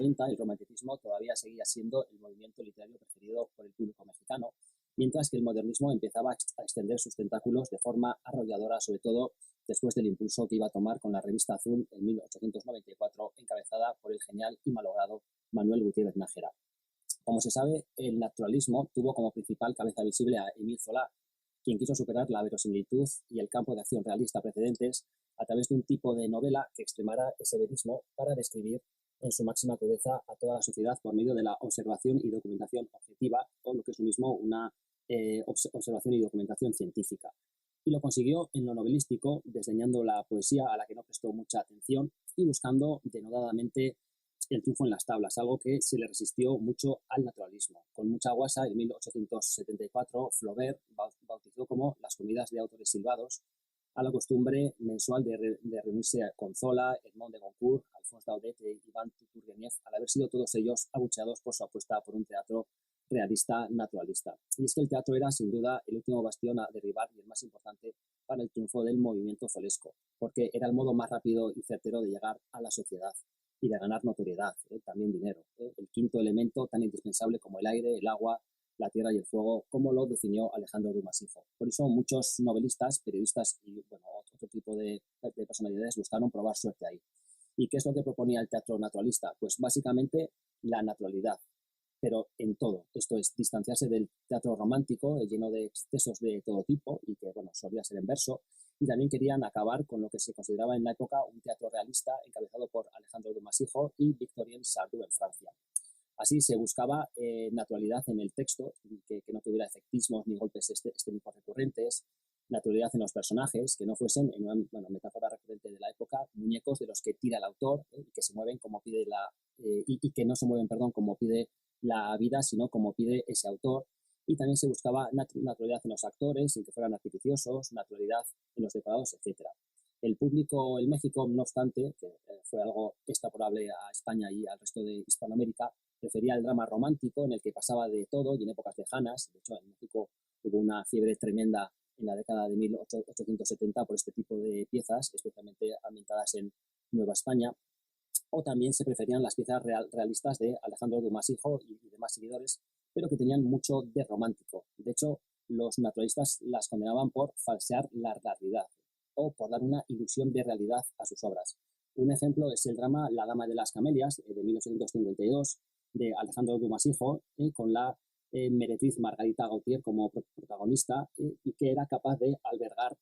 30, el romanticismo todavía seguía siendo el movimiento literario preferido por el público mexicano, mientras que el modernismo empezaba a extender sus tentáculos de forma arrolladora, sobre todo después del impulso que iba a tomar con la revista Azul en 1894, encabezada por el genial y malogrado Manuel Gutiérrez Nájera. Como se sabe, el naturalismo tuvo como principal cabeza visible a Émile Zola, quien quiso superar la verosimilitud y el campo de acción realista precedentes a través de un tipo de novela que extremara ese verismo para describir en su máxima crudeza a toda la sociedad por medio de la observación y documentación objetiva, o lo que es lo mismo una observación y documentación científica. Y lo consiguió en lo novelístico, desdeñando la poesía a la que no prestó mucha atención y buscando denodadamente el triunfo en las tablas, algo que se le resistió mucho al naturalismo. Con mucha guasa, en 1874, Flaubert bautizó como las comidas de autores silbados a la costumbre mensual de reunirse con Zola, Edmond de Goncourt, Alphonse Daudet e Iván Turgenev, al haber sido todos ellos abucheados por su apuesta por un teatro realista naturalista. Y es que el teatro era, sin duda, el último bastión a derribar y el más importante para el triunfo del movimiento zolesco, porque era el modo más rápido y certero de llegar a la sociedad y de ganar notoriedad, también dinero. El quinto elemento tan indispensable como el aire, el agua, la tierra y el fuego, como lo definió Alejandro Dumas Hijo. Por eso muchos novelistas, periodistas y otro tipo de personalidades buscaron probar suerte ahí. ¿Y qué es lo que proponía el teatro naturalista? Pues básicamente la naturalidad, pero en todo. Esto es distanciarse del teatro romántico, lleno de excesos de todo tipo y que, solía ser en verso. Y también querían acabar con lo que se consideraba en la época un teatro realista encabezado por Alejandro Dumas Hijo y Victorien Sardou en Francia. Así se buscaba naturalidad en el texto, que no tuviera efectismos ni golpes escénicos recurrentes, naturalidad en los personajes, que no fuesen, en una metáfora recurrente de la época, muñecos de los que tira el autor y que se mueven como pide y que no se mueven, como pide la vida, sino como pide ese autor. Y también se buscaba naturalidad en los actores, sin que fueran artificiosos, naturalidad en los decorados, etc. El público en México, no obstante, que fue algo extrapolable a España y al resto de Hispanoamérica, prefería el drama romántico en el que pasaba de todo y en épocas lejanas. De hecho, en México hubo una fiebre tremenda en la década de 1870 por este tipo de piezas, especialmente ambientadas en Nueva España. O también se preferían las piezas realistas de Alejandro Dumas Hijo y demás seguidores, pero que tenían mucho de romántico. De hecho, los naturalistas las condenaban por falsear la realidad o por dar una ilusión de realidad a sus obras. Un ejemplo es el drama La Dama de las Camelias, de 1852, de Alejandro Dumas Hijo, con la meretriz Margarita Gautier como protagonista, y que era capaz de albergar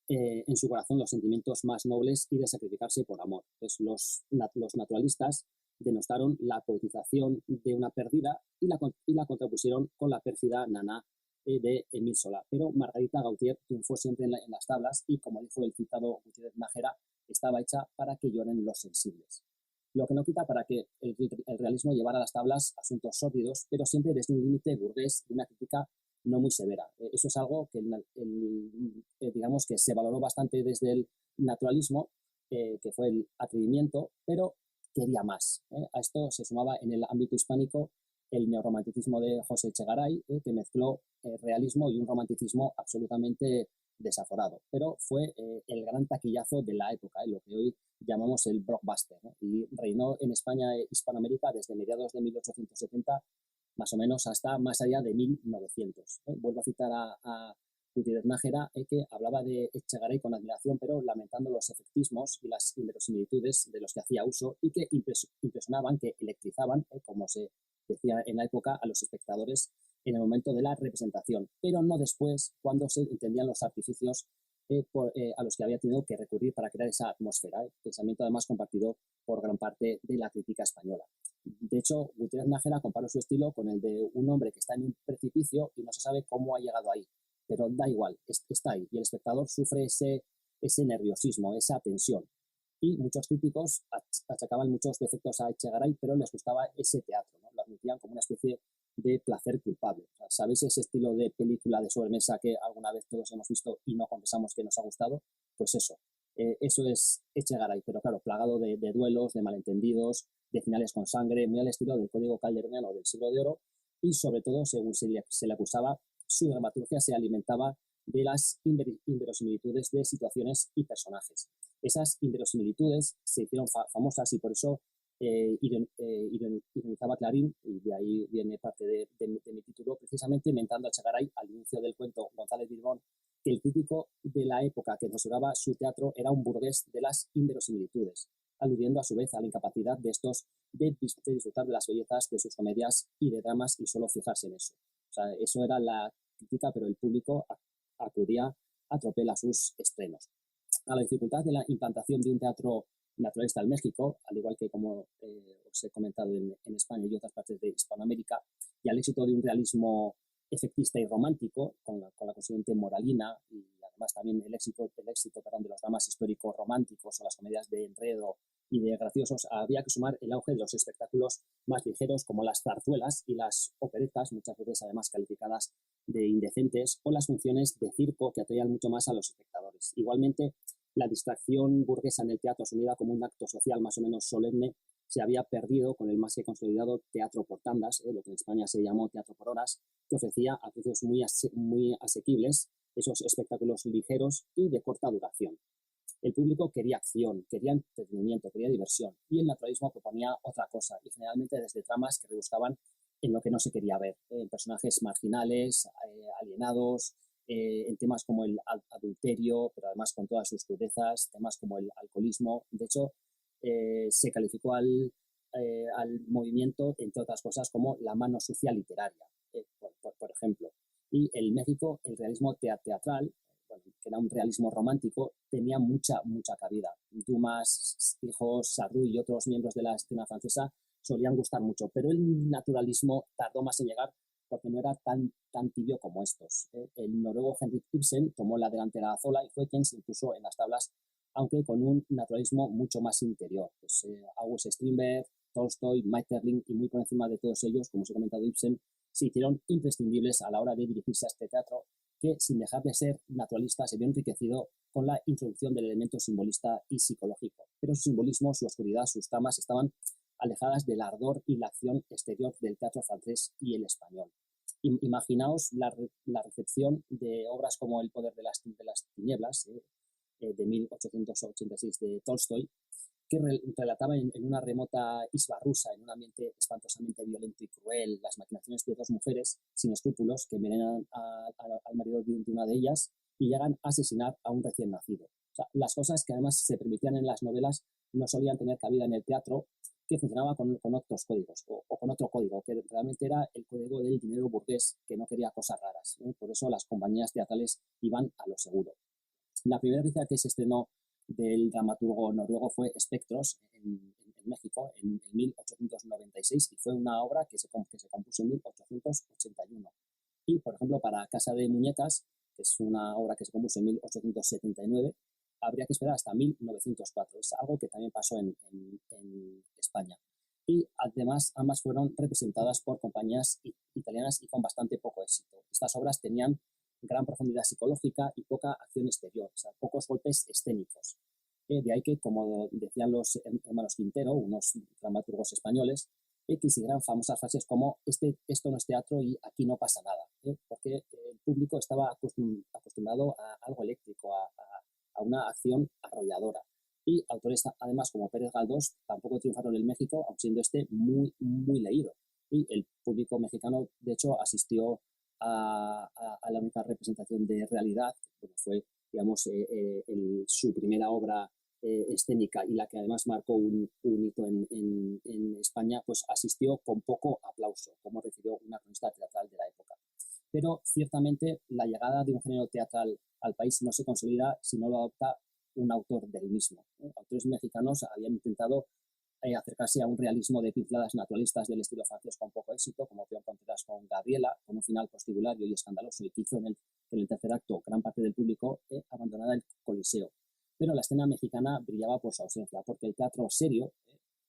en su corazón los sentimientos más nobles y de sacrificarse por amor. Entonces, los naturalistas denostaron la poetización de una perdida y la contrapusieron con la pérfida Nana de Émile Zola. Pero Margarita Gautier triunfó siempre en las tablas y, como dijo el citado Gutiérrez Nájera, estaba hecha para que lloren los sensibles. Lo que no quita para que el realismo llevara a las tablas asuntos sórdidos, pero siempre desde un límite burgués y una crítica no muy severa. Eso es algo que, digamos, que se valoró bastante desde el naturalismo, que fue el atrevimiento, pero quería más. A esto se sumaba en el ámbito hispánico el neorromanticismo de José Echegaray, que mezcló realismo y un romanticismo absolutamente desaforado. Pero fue el gran taquillazo de la época, lo que hoy llamamos el blockbuster, y reinó en España e Hispanoamérica desde mediados de 1870 más o menos hasta más allá de 1900. Vuelvo a citar a Gutiérrez Nájera, que hablaba de Echegaray con admiración, pero lamentando los efectismos y las inverosimilitudes de los que hacía uso y que impresionaban, que electrizaban, como se decía en la época, a los espectadores en el momento de la representación, pero no después, cuando se entendían los artificios a los que había tenido que recurrir para crear esa atmósfera, pensamiento además compartido por gran parte de la crítica española. De hecho, Gutiérrez Nájera comparó su estilo con el de un hombre que está en un precipicio y no se sabe cómo ha llegado ahí, pero da igual, está ahí, y el espectador sufre ese nerviosismo, esa tensión. Y muchos críticos achacaban muchos defectos a Echegaray, pero les gustaba ese teatro, ¿no? Lo admitían como una especie de placer culpable. O sea, ¿sabéis ese estilo de película de sobremesa que alguna vez todos hemos visto y no confesamos que nos ha gustado? Pues eso es Echegaray, pero claro, plagado de duelos, de malentendidos, de finales con sangre, muy al estilo del Código Calderoniano del Siglo de Oro, y sobre todo, según se le acusaba, su dramaturgia se alimentaba de las inverosimilitudes de situaciones y personajes. Esas inverosimilitudes se hicieron famosas y por eso ironizaba Clarín, y de ahí viene parte de mi título, precisamente inventando a Echegaray al inicio del cuento González Bilbón, que el crítico de la época que censuraba su teatro era un burgués de las inverosimilitudes, aludiendo a su vez a la incapacidad de estos de disfrutar de las bellezas de sus comedias y de dramas y solo fijarse en eso. O sea, eso era la crítica, pero el público acudía a tropel a sus estrenos. A la dificultad de la implantación de un teatro naturalista en México, al igual que como os he comentado en España y otras partes de Hispanoamérica, y al éxito de un realismo efectista y romántico, con la consiguiente moralina, y además también el éxito de los dramas históricos románticos o las comedias de enredo y de graciosos, había que sumar el auge de los espectáculos más ligeros como las zarzuelas y las operetas, muchas veces además calificadas de indecentes, o las funciones de circo que atraían mucho más a los espectadores. Igualmente, la distracción burguesa en el teatro, asumida como un acto social más o menos solemne, se había perdido con el más que consolidado teatro por tandas, lo que en España se llamó teatro por horas, que ofrecía a precios muy asequibles esos espectáculos ligeros y de corta duración. El público quería acción, quería entretenimiento, quería diversión, y el naturalismo proponía otra cosa, y generalmente desde tramas que rebuscaban en lo que no se quería ver, en personajes marginales, alienados, en temas como el adulterio, pero además con todas sus crudezas, temas como el alcoholismo. De hecho, se calificó al movimiento, entre otras cosas, como la mano sucia literaria, por ejemplo. Y en México, el realismo teatral, bueno, que era un realismo romántico, tenía mucha cabida. Dumas, Hijos, Sardou y otros miembros de la escena francesa solían gustar mucho, pero el naturalismo tardó más en llegar porque no era tan tibio como estos. El noruego Henrik Ibsen tomó la delantera sola y fue quien se impuso en las tablas, aunque con un naturalismo mucho más interior. Pues, August Strindberg, Tolstoy, Maeterlinck y muy por encima de todos ellos, como os he comentado, Ibsen, se hicieron imprescindibles a la hora de dirigirse a este teatro que, sin dejar de ser naturalista, se vio enriquecido con la introducción del elemento simbolista y psicológico. Pero su simbolismo, su oscuridad, sus tramas estaban alejadas del ardor y la acción exterior del teatro francés y el español. Imaginaos la recepción de obras como El poder de las tinieblas, de 1886 de Tolstoy, que relataba en una remota isla rusa, en un ambiente espantosamente violento y cruel, las maquinaciones de dos mujeres sin escrúpulos que envenenan al marido de una de ellas y llegan a asesinar a un recién nacido. O sea, las cosas que además se permitían en las novelas no solían tener cabida en el teatro, que funcionaba con otros códigos o con otro código, que realmente era el código del dinero burgués, que no quería cosas raras. Por eso las compañías teatrales iban a lo seguro. La primera pieza que se estrenó del dramaturgo noruego fue Espectros en México en 1896 y fue una obra que se compuso en 1881. Y, por ejemplo, para Casa de Muñecas, que es una obra que se compuso en 1879, habría que esperar hasta 1904. Es algo que también pasó en España. Y además ambas fueron representadas por compañías italianas y con bastante poco éxito. Estas obras tenían gran profundidad psicológica y poca acción exterior, o sea, pocos golpes escénicos. De ahí que, como decían los hermanos Quintero, unos dramaturgos españoles, quisieran famosas frases como esto no es teatro y aquí no pasa nada, porque el público estaba acostumbrado a algo eléctrico, a una acción arrolladora. Y autores además como Pérez Galdós tampoco triunfaron en México, aun siendo este muy leído. Y el público mexicano, de hecho, asistió a la única representación de realidad, que fue, digamos, su primera obra escénica y la que además marcó un hito en España, pues asistió con poco aplauso, como refirió una cronista teatral de la época. Pero ciertamente la llegada de un género teatral al país no se consolida si no lo adopta un autor del mismo. Autores mexicanos habían intentado acercarse a un realismo de pinceladas naturalistas del estilo francés con poco éxito, como Peón Contreras con Gabriela, con un final postibulario y escandaloso y que hizo en el tercer acto gran parte del público abandonara el Coliseo. Pero la escena mexicana brillaba por su ausencia, porque el teatro serio,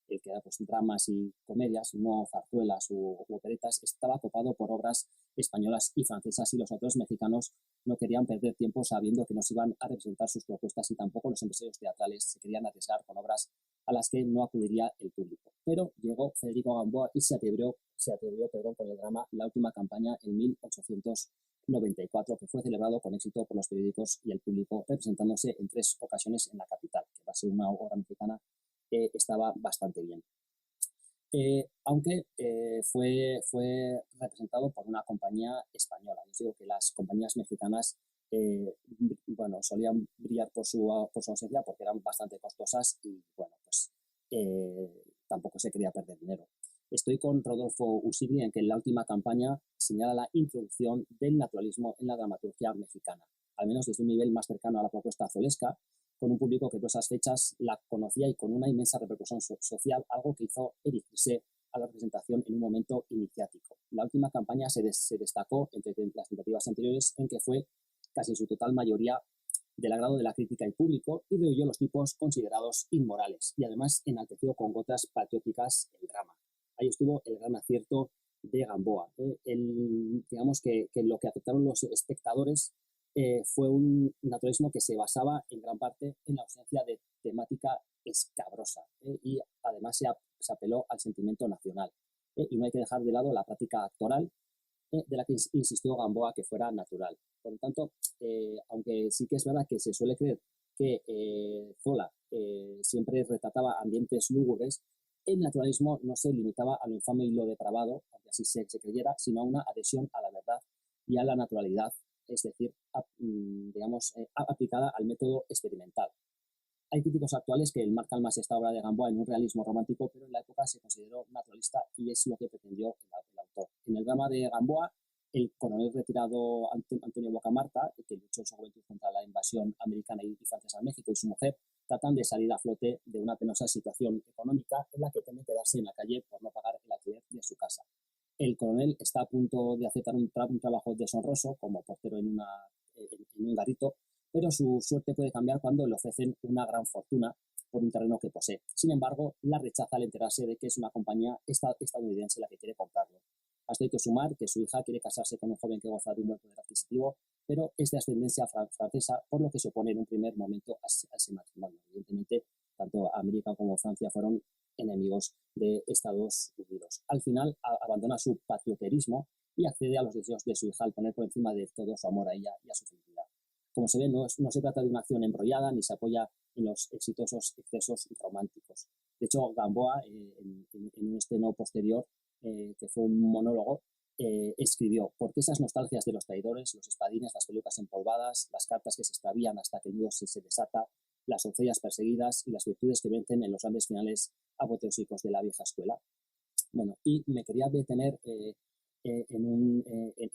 el que era pues dramas y comedias, no zarzuelas u operetas, estaba copado por obras españolas y francesas, y los autores mexicanos no querían perder tiempo sabiendo que no se iban a representar sus propuestas, y tampoco los empresarios teatrales se querían arriesgar con obras a las que no acudiría el público. Pero llegó Federico Gamboa y se atrevió con el drama La última campaña en 1894, que fue celebrado con éxito por los periódicos y el público, representándose en 3 ocasiones en la capital, que va a ser una obra mexicana que estaba bastante bien. aunque fue representado por una compañía española. Os digo que las compañías mexicanas bueno, solían brillar por su ausencia porque eran bastante costosas y bueno, pues tampoco se quería perder dinero. Estoy con Rodolfo Usigli en que en la última campaña señala la introducción del naturalismo en la dramaturgia mexicana, al menos desde un nivel más cercano a la propuesta azulesca, con un público que por esas fechas la conocía y con una inmensa repercusión social, algo que hizo erigirse a la representación en un momento iniciático. La última campaña se destacó entre las tentativas anteriores en que fue casi en su total mayoría del agrado de la crítica y público y rehuyó los tipos considerados inmorales y además enalteció con gotas patrióticas el drama. Ahí estuvo el gran acierto de Gamboa. Digamos que lo que aceptaron los espectadores fue un naturalismo que se basaba en gran parte en la ausencia de temática escabrosa y además se apeló al sentimiento nacional. Y no hay que dejar de lado la práctica actoral de la que insistió Gamboa que fuera natural. Por lo tanto, aunque sí que es verdad que se suele creer que Zola siempre retrataba ambientes lúgubres, el naturalismo no se limitaba a lo infame y lo depravado, aunque así se creyera, sino a una adhesión a la verdad y a la naturalidad, es decir, digamos, aplicada al método experimental. Hay críticos actuales que enmarcan más esta obra de Gamboa en un realismo romántico, pero en la época se consideró naturalista y es lo que pretendió el autor. En el drama de Gamboa, el coronel retirado Antonio Bocamarta, que luchó en su juventud contra la invasión americana y francesa en México, y su mujer tratan de salir a flote de una penosa situación económica en la que temen quedarse en la calle por no pagar el alquiler de su casa. El coronel está a punto de aceptar un trabajo deshonroso como portero en un garito, pero su suerte puede cambiar cuando le ofrecen una gran fortuna por un terreno que posee. Sin embargo, la rechaza al enterarse de que es una compañía estadounidense la que quiere comprarlo. A esto hay que sumar que su hija quiere casarse con un joven que goza de un buen poder adquisitivo, pero es de ascendencia francesa, por lo que se opone en un primer momento a ese matrimonio. Evidentemente, tanto América como Francia fueron enemigos de Estados Unidos. Al final, abandona su patrioterismo y accede a los deseos de su hija al poner por encima de todo su amor a ella y a su felicidad. Como se ve, no se trata de una acción embrollada ni se apoya en los exitosos excesos románticos. De hecho, Gamboa, en un estreno posterior, que fue un monólogo, escribió: porque esas nostalgias de los traidores, los espadines, las pelucas empolvadas, las cartas que se extravían hasta que el nudo se desata, las doncellas perseguidas y las virtudes que vencen en los grandes finales apoteósicos de la vieja escuela. Bueno, y me quería detener en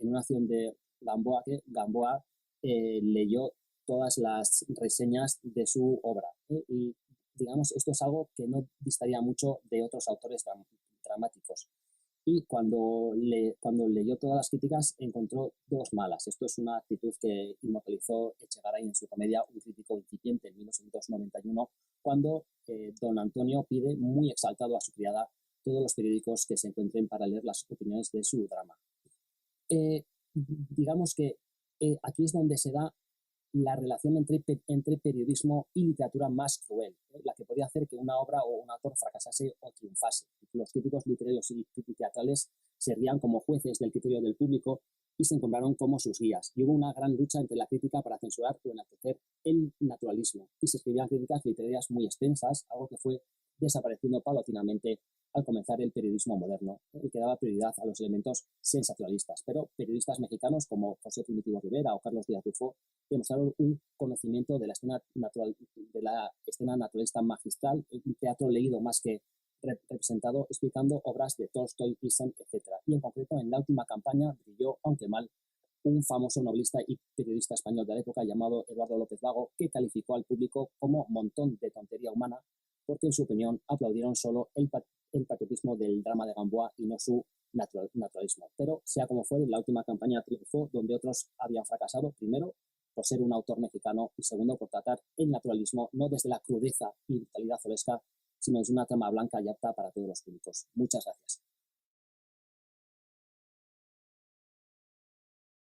una acción de Gamboa, que Gamboa leyó todas las reseñas de su obra. Y digamos, esto es algo que no distaría mucho de otros autores dramáticos. Y cuando leyó todas las críticas encontró dos malas. Esto es una actitud que inmortalizó Echegaray en su comedia Un crítico incipiente en 1991, cuando don Antonio pide muy exaltado a su criada todos los periódicos que se encuentren para leer las opiniones de su drama. Digamos que aquí es donde se da la relación entre periodismo y literatura más cruel, la que podía hacer que una obra o un autor fracasase o triunfase. Los críticos literarios y teatrales serían como jueces del criterio del público y se encontraron como sus guías. Y hubo una gran lucha entre la crítica para censurar o enaltecer el naturalismo. Y se escribían críticas literarias muy extensas, algo que fue desapareciendo paulatinamente al comenzar el periodismo moderno, el que daba prioridad a los elementos sensacionalistas. Pero periodistas mexicanos como José Primitivo Rivera o Carlos Díaz Rufo demostraron un conocimiento de la escena naturalista magistral, un teatro leído más que representado, explicando obras de Tolstoy, Ibsen, etc. Y en concreto, en la última campaña brilló, aunque mal, un famoso novelista y periodista español de la época llamado Eduardo López Vago, que calificó al público como montón de tontería humana, porque en su opinión aplaudieron solo el patriotismo del drama de Gamboa y no su naturalismo. Pero sea como fuere, la última campaña triunfó donde otros habían fracasado, primero por ser un autor mexicano y segundo por tratar el naturalismo no desde la crudeza y brutalidad zolesca, sino desde una trama blanca y apta para todos los públicos. Muchas gracias.